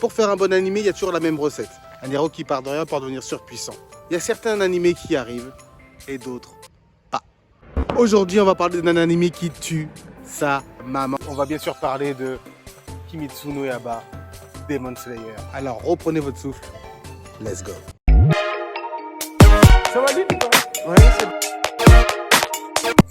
Pour faire un bon animé, il y a toujours la même recette. Un héros qui part de rien pour devenir surpuissant. Il y a certains animés qui arrivent et d'autres pas. Aujourd'hui, on va parler d'un animé qui tue sa maman. On va bien sûr parler de Kimetsu no Yaiba, Demon Slayer. Alors reprenez votre souffle. Let's go. Ça va vite ou pas? Ouais, c'est bon.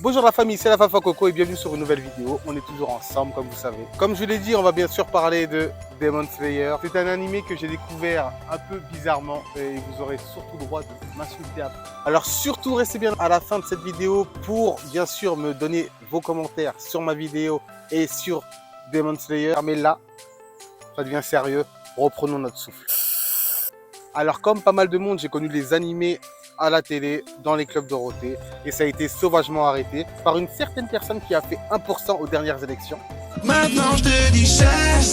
Bonjour la famille, c'est la Fafa Coco et bienvenue sur une nouvelle vidéo. On est toujours ensemble comme vous savez. Comme je l'ai dit, on va bien sûr parler de Demon Slayer. C'est un animé que j'ai découvert un peu bizarrement et vous aurez surtout le droit de m'insulter après. Alors surtout restez bien à la fin de cette vidéo pour bien sûr me donner vos commentaires sur ma vidéo et sur Demon Slayer. Mais là, ça devient sérieux. Reprenons notre souffle. Alors comme pas mal de monde, j'ai connu les animés à la télé, dans les clubs Dorothée, et ça a été sauvagement arrêté par une certaine personne qui a fait 1% aux dernières élections. Maintenant je te dis cherche.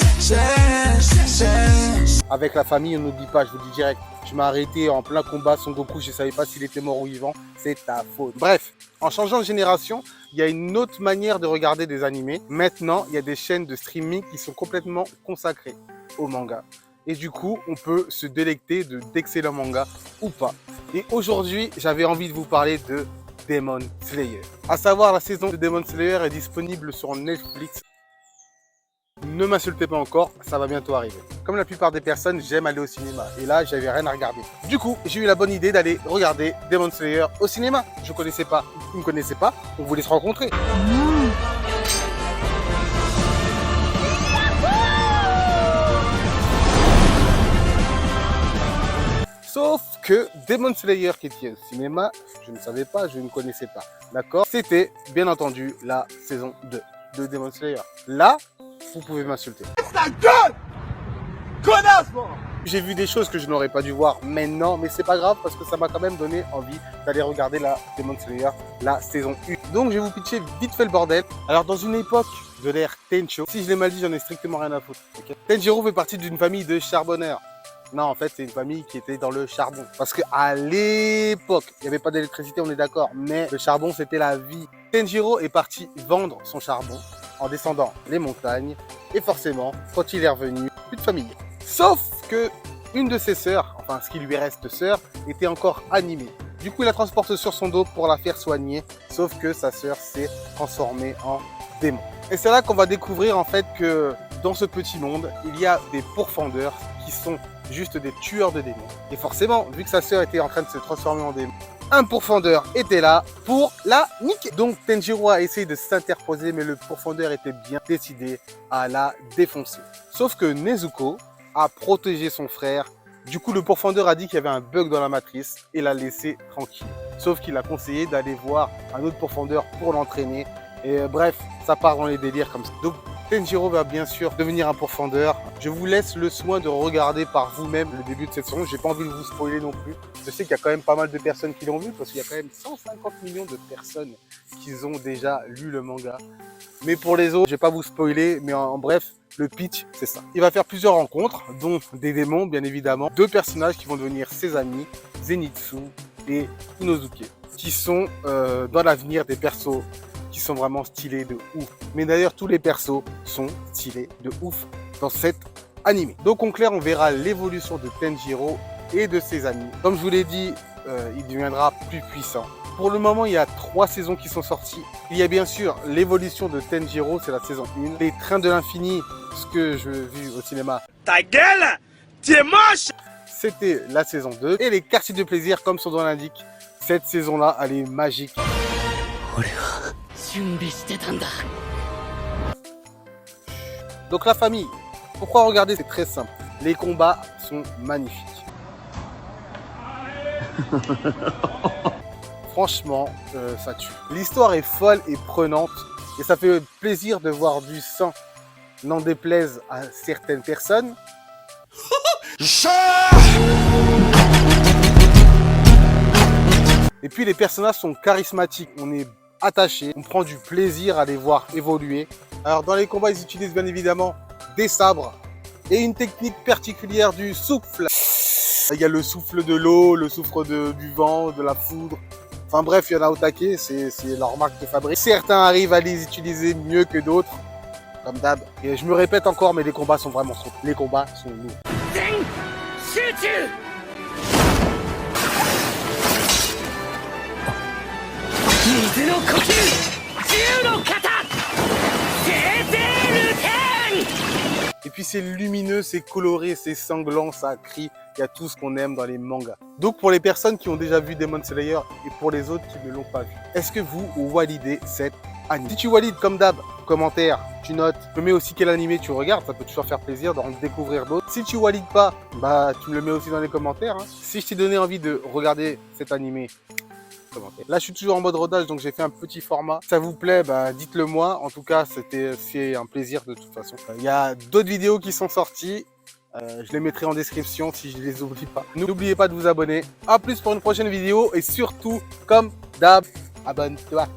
Avec la famille, on n'oublie pas, je vous le dis direct. Je m'ai arrêté en plein combat, Son Goku, je ne savais pas s'il était mort ou vivant, c'est ta faute. Bref, en changeant de génération, il y a une autre manière de regarder des animés. Maintenant, il y a des chaînes de streaming qui sont complètement consacrées au manga. Et du coup, on peut se délecter d'excellents mangas ou pas. Et aujourd'hui, j'avais envie de vous parler de Demon Slayer. À savoir, la saison de Demon Slayer est disponible sur Netflix. Ne m'insultez pas encore, ça va bientôt arriver. Comme la plupart des personnes, j'aime aller au cinéma. Et là, j'avais rien à regarder. Du coup, j'ai eu la bonne idée d'aller regarder Demon Slayer au cinéma. Je ne connaissais pas, ils ne me connaissaient pas, on voulait se rencontrer. Sauf que Demon Slayer qui était au cinéma, je ne savais pas, je ne connaissais pas. D'accord? C'était bien entendu la saison 2 de Demon Slayer. Là, vous pouvez m'insulter. Ta gueule! Connasse, moi! J'ai vu des choses que je n'aurais pas dû voir maintenant, mais c'est pas grave parce que ça m'a quand même donné envie d'aller regarder la Demon Slayer, la saison 1. Donc je vais vous pitcher vite fait le bordel. Alors dans une époque de l'ère Tencho, si je l'ai mal dit, j'en ai strictement rien à foutre. Okay? Tenjiro fait partie d'une famille de charbonneurs. Non, en fait, c'est une famille qui était dans le charbon. Parce qu'à l'époque, il n'y avait pas d'électricité, on est d'accord. Mais le charbon, c'était la vie. Tenjiro est parti vendre son charbon en descendant les montagnes. Et forcément, quand il est revenu, plus de famille. Sauf que une de ses sœurs, enfin ce qui lui reste de sœur, était encore animée. Du coup, il la transporte sur son dos pour la faire soigner. Sauf que sa sœur s'est transformée en démon. Et c'est là qu'on va découvrir en fait que dans ce petit monde, il y a des pourfendeurs qui sont juste des tueurs de démons. Et forcément, vu que sa sœur était en train de se transformer en démon, un pourfendeur était là pour la niquer. Donc Tenjiro a essayé de s'interposer, mais le pourfendeur était bien décidé à la défoncer. Sauf que Nezuko a protégé son frère. Du coup, le pourfendeur a dit qu'il y avait un bug dans la matrice et l'a laissé tranquille. Sauf qu'il a conseillé d'aller voir un autre pourfendeur pour l'entraîner. Et bref, ça part dans les délires comme ça. Donc Tenjiro va bien sûr devenir un pourfendeur. Je vous laisse le soin de regarder par vous-même le début de cette saison. J'ai pas envie de vous spoiler non plus. Je sais qu'il y a quand même pas mal de personnes qui l'ont vu parce qu'il y a quand même 150 millions de personnes qui ont déjà lu le manga. Mais pour les autres, je vais pas vous spoiler, mais en bref, le pitch, c'est ça. Il va faire plusieurs rencontres, dont des démons, bien évidemment. Deux personnages qui vont devenir ses amis, Zenitsu et Inosuke, qui sont dans l'avenir des persos qui sont vraiment stylés de ouf. Mais d'ailleurs, tous les persos sont stylés de ouf dans cet animé. Donc en clair, on verra l'évolution de Tenjiro et de ses amis. Comme je vous l'ai dit, il deviendra plus puissant. Pour le moment, il y a 3 saisons qui sont sorties. Il y a bien sûr l'évolution de Tenjiro, c'est la saison 1. Les Trains de l'Infini, ce que je vu au cinéma. Ta gueule! T'es moche! C'était la saison 2. Et les quartiers de plaisir, comme son nom l'indique, cette saison-là, elle est magique. Donc la famille, pourquoi regarder? C'est très simple. Les combats sont magnifiques. Franchement, ça tue. L'histoire est folle et prenante. Et ça fait plaisir de voir du sang. N'en déplaise à certaines personnes. Et puis les personnages sont charismatiques. On est attaché, on prend du plaisir à les voir évoluer. Alors dans les combats, ils utilisent bien évidemment des sabres et une technique particulière du souffle. Il y a le souffle de l'eau, le souffle du vent, de la foudre. Enfin bref, il y en a au taquet, c'est leur marque de fabrique. Certains arrivent à les utiliser mieux que d'autres. comme d'hab. Et je me répète encore, mais les combats sont vraiment trop. Les combats sont lourds. Et puis c'est lumineux, c'est coloré, c'est sanglant, ça crie. Il y a tout ce qu'on aime dans les mangas. Donc pour les personnes qui ont déjà vu Demon Slayer et pour les autres qui ne l'ont pas vu, est-ce que vous validez cet anime? Si tu valides comme d'hab, commentaire, tu notes, tu me mets aussi quel animé tu regardes, ça peut toujours faire plaisir d'en découvrir d'autres. Si tu valides pas, bah tu me le mets aussi dans les commentaires. Si je t'ai donné envie de regarder cet animé, commentaire. Là je suis toujours en mode rodage, donc j'ai fait un petit format. Ça vous plaît, bah dites-le moi. En tout cas, c'est un plaisir de toute façon. Il y a d'autres vidéos qui sont sorties. Je les mettrai en description si je les oublie pas. N'oubliez pas de vous abonner. A plus pour une prochaine vidéo et surtout, comme d'hab, abonne-toi.